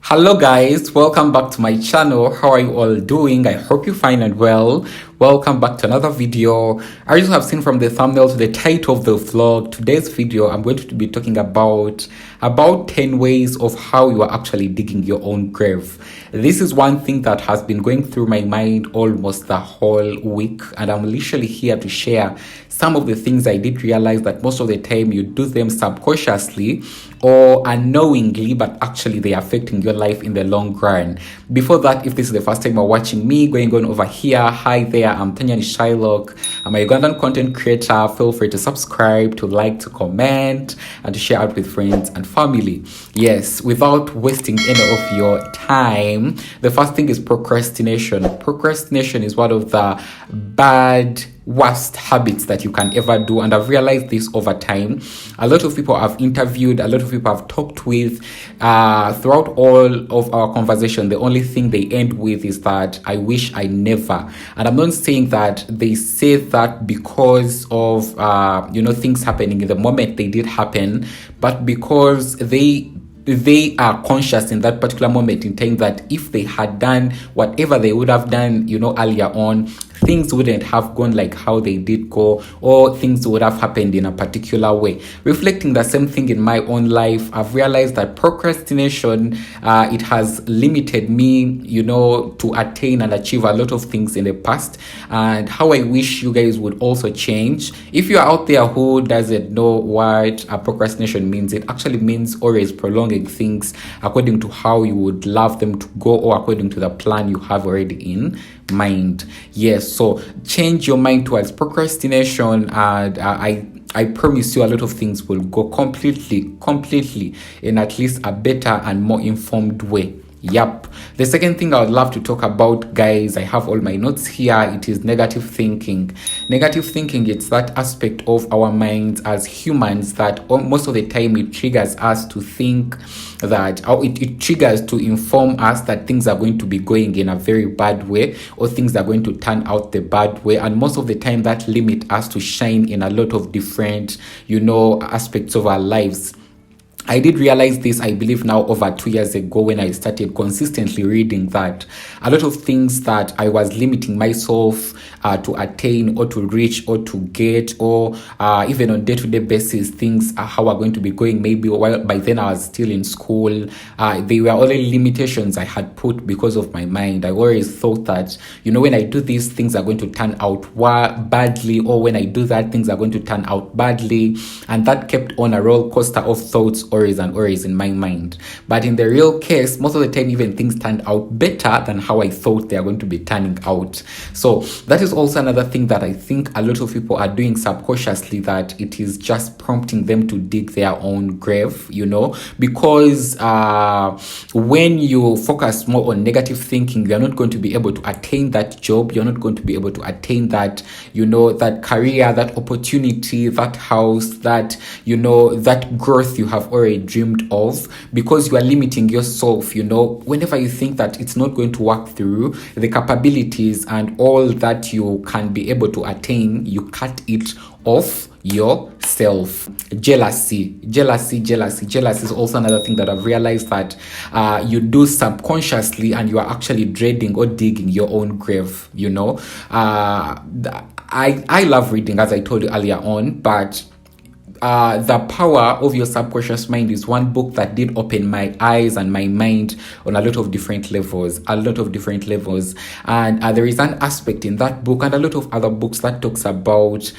Hello guys, welcome back to my channel. How are you all doing? I hope you're fine and well. Welcome back to another video. As you have seen from the thumbnail to the title of the vlog, today's video I'm going to be talking about 10 ways of how you are actually digging your own grave. This is one thing that has been going through my mind almost the whole week, and I'm literally here to share some of the things I did realize that most of the time you do them subconsciously or unknowingly, but actually they are affecting your life in the long run. Before that, if this is the first time you're watching me, going on over here, hi there, I'm tanyanishailoc. I'm a Ugandan content creator. Feel free to subscribe, to like, to comment, and to share out with friends and family. Yes, without wasting any of your time, the first thing is procrastination. Procrastination is one of the worst habits that you can ever do, and I've realized this over time. A lot of people I've interviewed, a lot of people I've talked with, throughout all of our conversation, the only thing they end with is that I wish I never. And I'm not saying that they say that because of things happening in the moment they did happen, but because they are conscious in that particular moment in time that if they had done whatever they would have done, earlier on, things wouldn't have gone like how they did go, or things would have happened in a particular way. Reflecting the same thing in my own life, I've realized that procrastination, it has limited me, to attain and achieve a lot of things in the past, and how I wish you guys would also change. If you're out there who doesn't know what procrastination means, it actually means always prolonging things according to how you would love them to go, or according to the plan you have already in mind. Yes, so change your mind towards procrastination, and I promise you a lot of things will go completely in at least a better and more informed way. Yep. The second thing I would love to talk about, guys, I have all my notes here. It is negative thinking. Negative thinking, it's that aspect of our minds as humans that most of the time it triggers us to think that, or it triggers to inform us that things are going to be going in a very bad way, or things are going to turn out the bad way. And most of the time that limit us to shine in a lot of different, aspects of our lives. I did realize this, I believe now over 2 years ago, when I started consistently reading that a lot of things that I was limiting myself to attain or to reach or to get, or even on day-to-day basis, things how are going to be going. Maybe while by then I was still in school, they were only limitations I had put because of my mind. I always thought that, when I do these, things are going to turn out badly, or when I do that, things are going to turn out badly. And that kept on a roller coaster of thoughts, worries in my mind. But in the real case, most of the time, even things turned out better than how I thought they are going to be turning out. So that is also another thing that I think a lot of people are doing subconsciously, that it is just prompting them to dig their own grave, because when you focus more on negative thinking, you're not going to be able to attain that job, you're not going to be able to attain that, that career, that opportunity, that house, that, that growth you have already dreamed of, because you are limiting yourself. Whenever you think that it's not going to work through, the capabilities and all that you can be able to attain, you cut it off yourself. Jealousy is also another thing that I've realized that you do subconsciously, and you are actually dreading or digging your own grave. I love reading, as I told you earlier on, but The Power of Your Subconscious Mind is one book that did open my eyes and my mind on a lot of different levels. And there is an aspect in that book and a lot of other books that talks about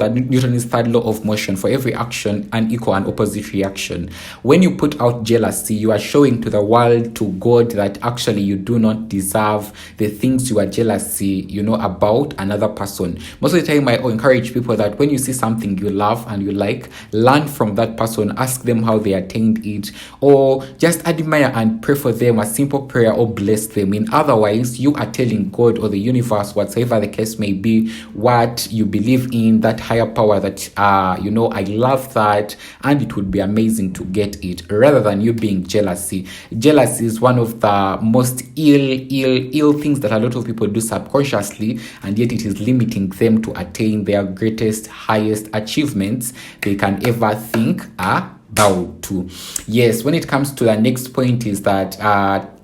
Newton's third law of motion. For every action, an equal and opposite reaction. When you put out jealousy, you are showing to the world, to God, that actually you do not deserve the things you are jealousy, about another person. Most of the time, I encourage people that when you see something you love and you like, learn from that person, ask them how they attained it, or just admire and pray for them, a simple prayer, or bless them. Otherwise, you are telling God or the universe, whatever the case may be, what you believe in, that higher power, that I love that, and it would be amazing to get it, rather than you being jealousy. Jealousy is one of the most ill things that a lot of people do subconsciously, and yet it is limiting them to attain their greatest, highest achievements they can ever think are bow to. Yes, when it comes to the next point is that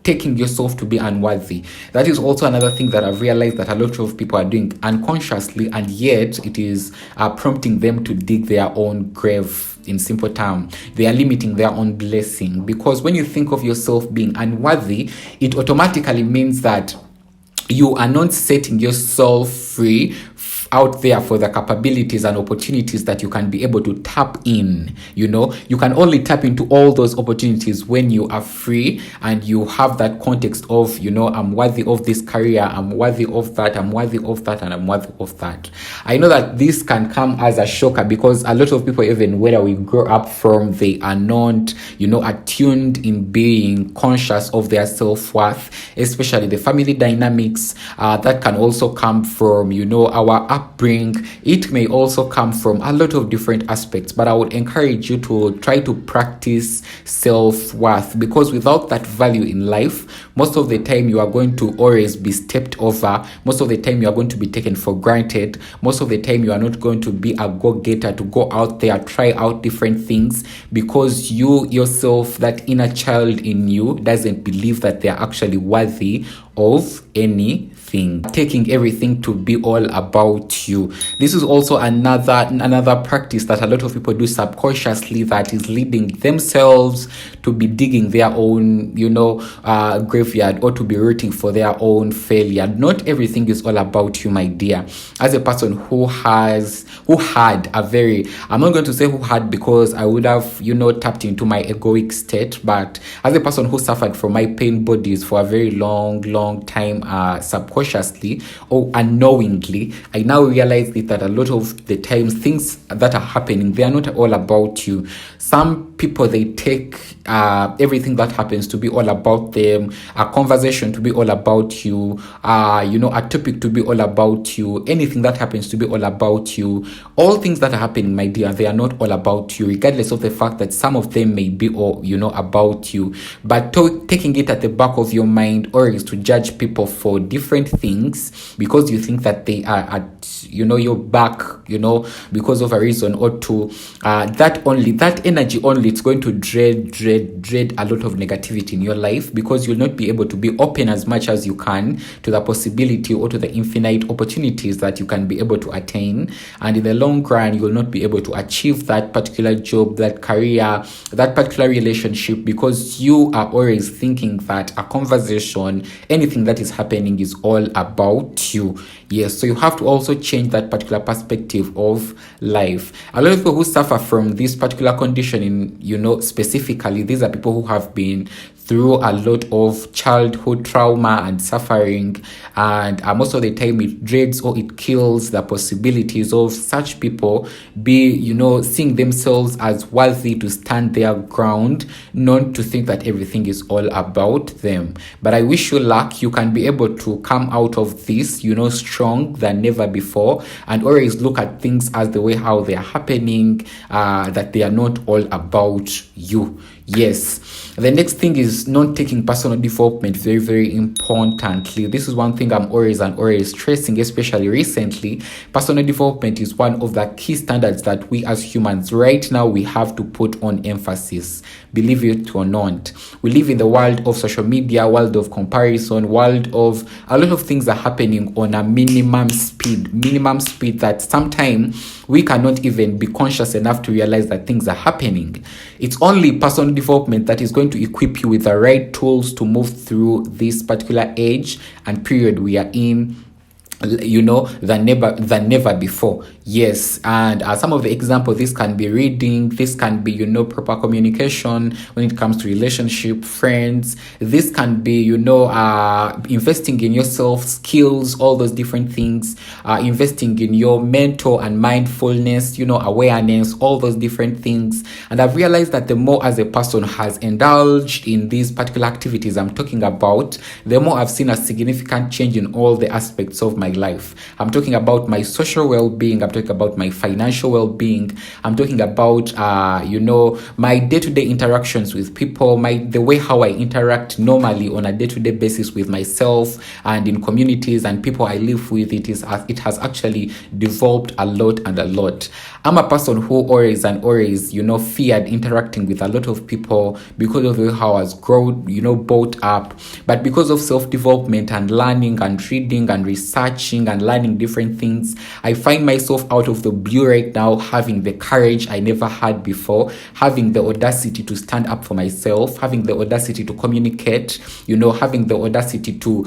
taking yourself to be unworthy. That is also another thing that I've realized that a lot of people are doing unconsciously, and yet it is prompting them to dig their own grave. In simple terms, they are limiting their own blessing, because when you think of yourself being unworthy, it automatically means that you are not setting yourself free out there for the capabilities and opportunities that you can be able to tap in. You can only tap into all those opportunities when you are free and you have that context of, I'm worthy of this career, I'm worthy of that, I'm worthy of that, and I'm worthy of that. I know that this can come as a shocker, because a lot of people, even whether we grow up from, they are not, attuned in being conscious of their self-worth, especially the family dynamics that can also come from, our upbringing. It may also come from a lot of different aspects, but I would encourage you to try to practice self-worth, because without that value in life, most of the time you are going to always be stepped over. Most of the time you are going to be taken for granted. Most of the time you are not going to be a go-getter to go out there, try out different things, because you yourself, that inner child in you, doesn't believe that they are actually worthy of anything, taking everything to be all about you. This is also another practice that a lot of people do subconsciously, that is leading themselves to be digging their own graveyard, or to be rooting for their own failure. Not everything is all about you, my dear. As a person who had a very, I'm not going to say who had, because I would have tapped into my egoic state, but as a person who suffered from my pain bodies for a very long time, subconsciously or unknowingly, I now realize that a lot of the times things that are happening, they are not all about you. Some people, they take everything that happens to be all about them, a conversation to be all about you, a topic to be all about you, anything that happens to be all about you. All things that are happening, my dear, they are not all about you, regardless of the fact that some of them may be all about you. But taking it at the back of your mind, or is to judge people for different things because you think that they are at your back, because of a reason or two, that energy only, it's going to dread a lot of negativity in your life, because you'll not be able to be open as much as you can to the possibility or to the infinite opportunities that you can be able to attain. And in the long run, you'll not be able to achieve that particular job, that career, that particular relationship, because you are always thinking that a conversation, anything that is happening, is all about you. Yes, so you have to also change that particular perspective of life. A lot of people who suffer from this particular condition, specifically, these are people who have been through a lot of childhood trauma and suffering, and most of the time it dreads or it kills the possibilities of such people seeing themselves as worthy to stand their ground, not to think that everything is all about them. But I wish you luck. You can be able to come out of this strong than never before, and always look at things as the way how they are happening, that they are not all about you. Yes. The next thing is not taking personal development very, very importantly. This is one thing I'm always stressing, especially recently. Personal development is one of the key standards that we as humans right now, we have to put on emphasis. Believe it or not. We live in the world of social media, world of comparison, world of a lot of things are happening on a minimum speed that sometimes we cannot even be conscious enough to realize that things are happening. It's only personal development that is going to equip you with the right tools to move through this particular age and period we are in, than never before. Yes. And some of the examples, this can be reading, this can be proper communication when it comes to relationship, friends. This can be investing in yourself, skills, all those different things, investing in your mental and mindfulness, awareness, all those different things. And I've realized that the more as a person has indulged in these particular activities I'm talking about, the more I've seen a significant change in all the aspects of my my life. I'm talking about my social well-being. I'm talking about my financial well-being. I'm talking about, my day-to-day interactions with people, the way how I interact normally on a day-to-day basis with myself and in communities and people I live with. It has actually developed a lot and a lot. I'm a person who always feared interacting with a lot of people because of how I was grown, brought up. But because of self-development and learning and reading and researching and learning different things, I find myself out of the blue right now having the courage I never had before, having the audacity to stand up for myself, having the audacity to communicate, having the audacity to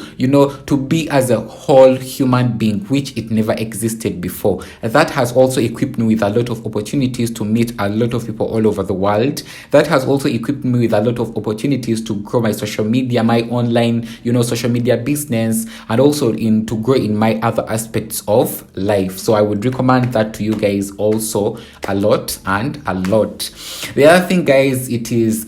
be as a whole human being, which it never existed before. That has also equipped me with a lot of opportunities to meet a lot of people all over the world. That has also equipped me with a lot of opportunities to grow my social media, my online, social media business, and also to grow in my other aspects of life. So I would recommend that to you guys also a lot and a lot. The other thing, guys, it is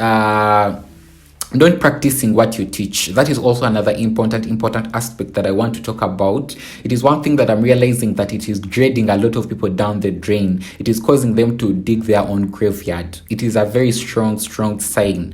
don't practicing what you teach. That is also another important aspect that I want to talk about. It is one thing that I'm realizing that it is dragging a lot of people down the drain. It is causing them to dig their own graveyard. It is a very strong sign,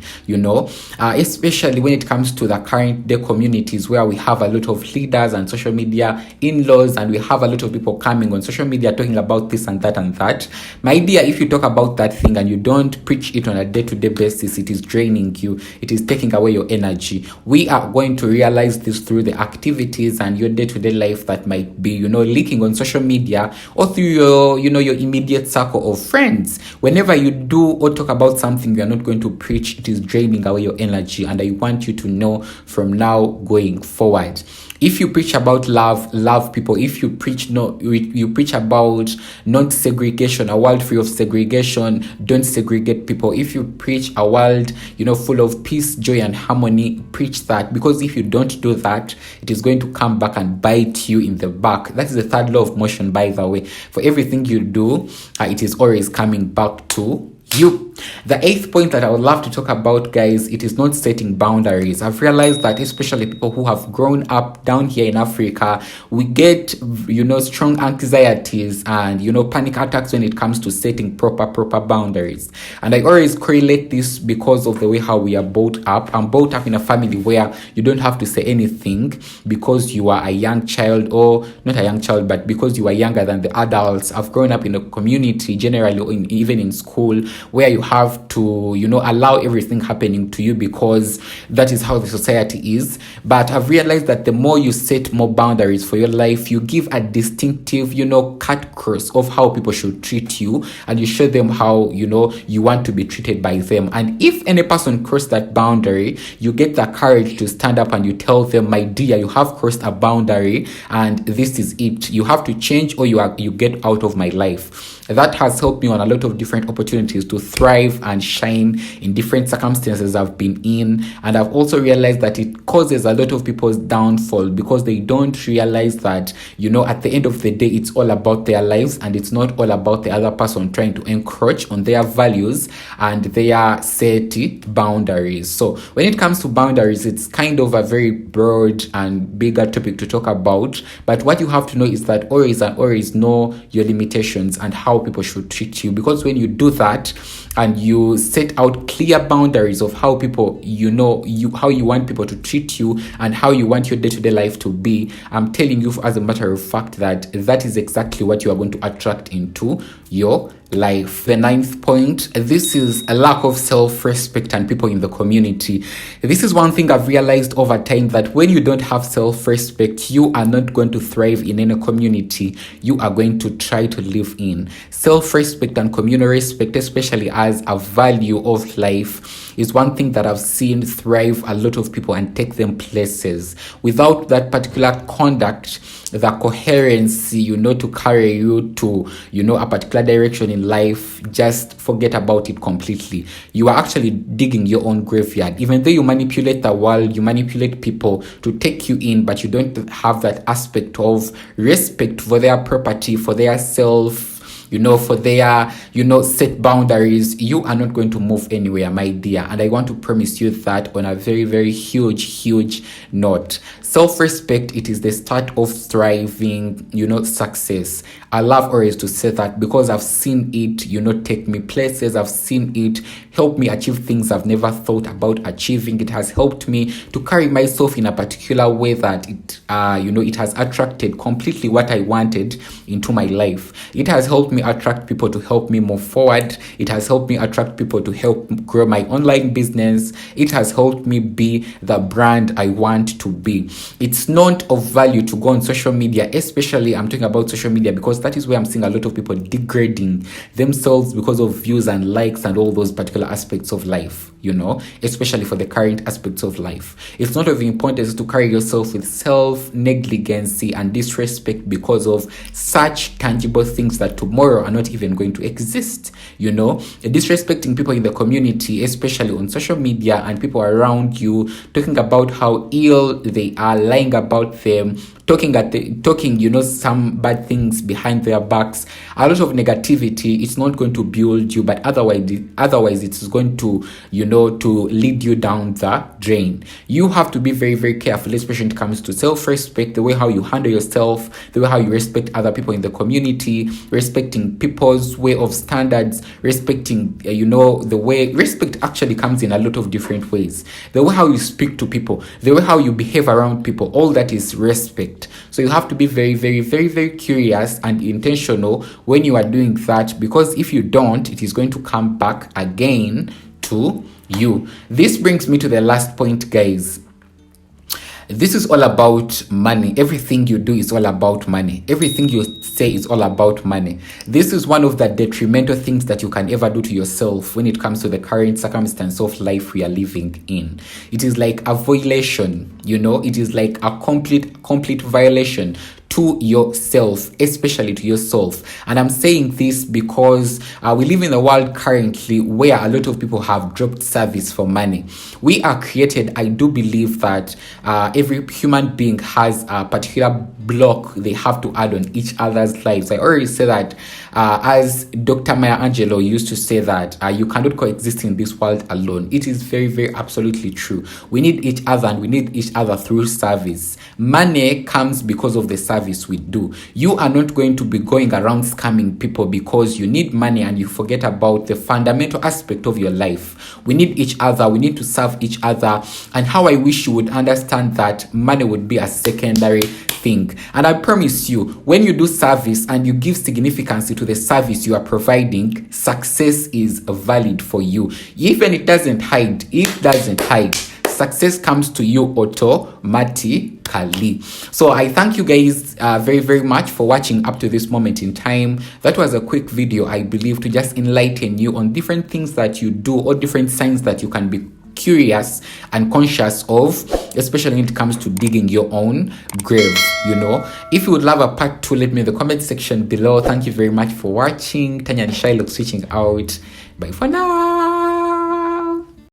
especially when it comes to the current day communities where we have a lot of leaders and social media in-laws, and we have a lot of people coming on social media talking about this and that and that. My dear, if you talk about that thing and you don't preach it on a day-to-day basis, it is draining you. It is taking away your energy. We are going to realize this through the activities and your day-to-day life that might be, leaking on social media or through your, your immediate circle of friends. Whenever you do or talk about something you are not going to preach, it is draining away your energy. And I want you to know from now going forward. If you preach about love people. If you preach you preach about non-segregation, a world free of segregation, don't segregate people. If you preach a world, full of peace, joy, and harmony, preach that. Because if you don't do that, it is going to come back and bite you in the back. That is the third law of motion, by the way. For everything you do, it is always coming back to you. The eighth point that I would love to talk about, guys, it is not setting boundaries. I've realized that especially people who have grown up down here in Africa, we get, strong anxieties and, panic attacks when it comes to setting proper boundaries. And I always correlate this because of the way how we are brought up. I'm brought up in a family where you don't have to say anything because you are a young child, or not a young child, but because you are younger than the adults. I've grown up in a community generally, or even in school, where you have to, allow everything happening to you because that is how the society is. But I've realized that the more you set more boundaries for your life, you give a distinctive, cut cross of how people should treat you, and you show them how, you want to be treated by them. And if any person crossed that boundary, you get the courage to stand up and you tell them, my dear, you have crossed a boundary and this is it. You have to change or you get out of my life. That has helped me on a lot of different opportunities to thrive and shine in different circumstances I've been in. And I've also realized that it causes a lot of people's downfall because they don't realize that, at the end of the day, it's all about their lives and it's not all about the other person trying to encroach on their values and their set boundaries. So when it comes to boundaries, it's kind of a very broad and bigger topic to talk about. But what you have to know is that always know your limitations and how people should treat you. Because when you do that and you set out clear boundaries of how people, how you want people to treat you and how you want your day-to-day life to be, I'm telling you as a matter of fact that is exactly what you are going to attract into your life. The ninth point, this is a lack of self-respect and people in the community. This is one thing I've realized over time, that when you don't have self-respect, you are not going to thrive in any community you are going to try to live in. Self-respect and communal respect, especially as a value of life, is one thing that I've seen thrive a lot of people and take them places. Without that particular conduct, the coherency, to carry you to, a particular direction in life, just forget about it completely. You are actually digging your own graveyard. Even though you manipulate the world, you manipulate people to take you in, but you don't have that aspect of respect for their property, for their self, for their, set boundaries, you are not going to move anywhere, my dear. And I want to promise you that on a very, very huge note. Self-respect, it is the start of thriving, success. I love always to say that because I've seen it, take me places. I've seen it help me achieve things I've never thought about achieving. It has helped me to carry myself in a particular way that it has attracted completely what I wanted into my life. It has helped me attract people to help me move forward. It has helped me attract people to help grow my online business. It has helped me be the brand I want to be. It's not of value to go on social media, especially I'm talking about social media because that is where I'm seeing a lot of people degrading themselves because of views and likes and all those particular aspects of life, especially for the current aspects of life. It's not of importance to carry yourself with self-negligency and disrespect because of such tangible things that tomorrow are not even going to exist, disrespecting people in the community, especially on social media, and people around you, talking about how ill they are, lying about them, talking some bad things behind their backs, a lot of negativity. It's not going to build you, but otherwise it's going to to lead you down the drain. You have to be very, very careful, especially when it comes to self-respect, the way how you handle yourself, the way how you respect other people in the community, respecting people's way of standards, respecting the way respect actually comes in a lot of different ways. The way how you speak to people, the way how you behave around people, all that is respect. So you have to be very, very, very, very curious and intentional when you are doing that, because if you don't, it is going to come back again to you. This brings me to the last point, guys. This is all about money. Everything you do is all about money. Everything you say is all about money. This is one of the detrimental things that you can ever do to yourself when it comes to the current circumstance of life we are living in. It is like a violation, it is like a complete violation to yourself, especially to yourself. And I'm saying this because we live in a world currently where a lot of people have dropped service for money. We are created, I do believe that every human being has a particular block they have to add on each other's lives. I already say that as Dr. Maya Angelou used to say that you cannot coexist in this world alone. It is very, very absolutely true. We need each other, and we need each other through service. Money comes because of the service we do. You are not going to be going around scamming people because you need money and you forget about the fundamental aspect of your life. We need each other. We need to serve each other. And how I wish you would understand that money would be a secondary thing. And I promise you, when you do service and you give significance to the service you are providing, success is valid for you. Even it doesn't hide. Success comes to you automatically. So I thank you guys very, very much for watching up to this moment in time. That was a quick video, I believe, to just enlighten you on different things that you do or different signs that you can be curious and conscious of, especially when it comes to digging your own grave. If you would love a part 2, let me in the comment section below. Thank you very much for watching. Tanyanishailoc switching out. Bye for now.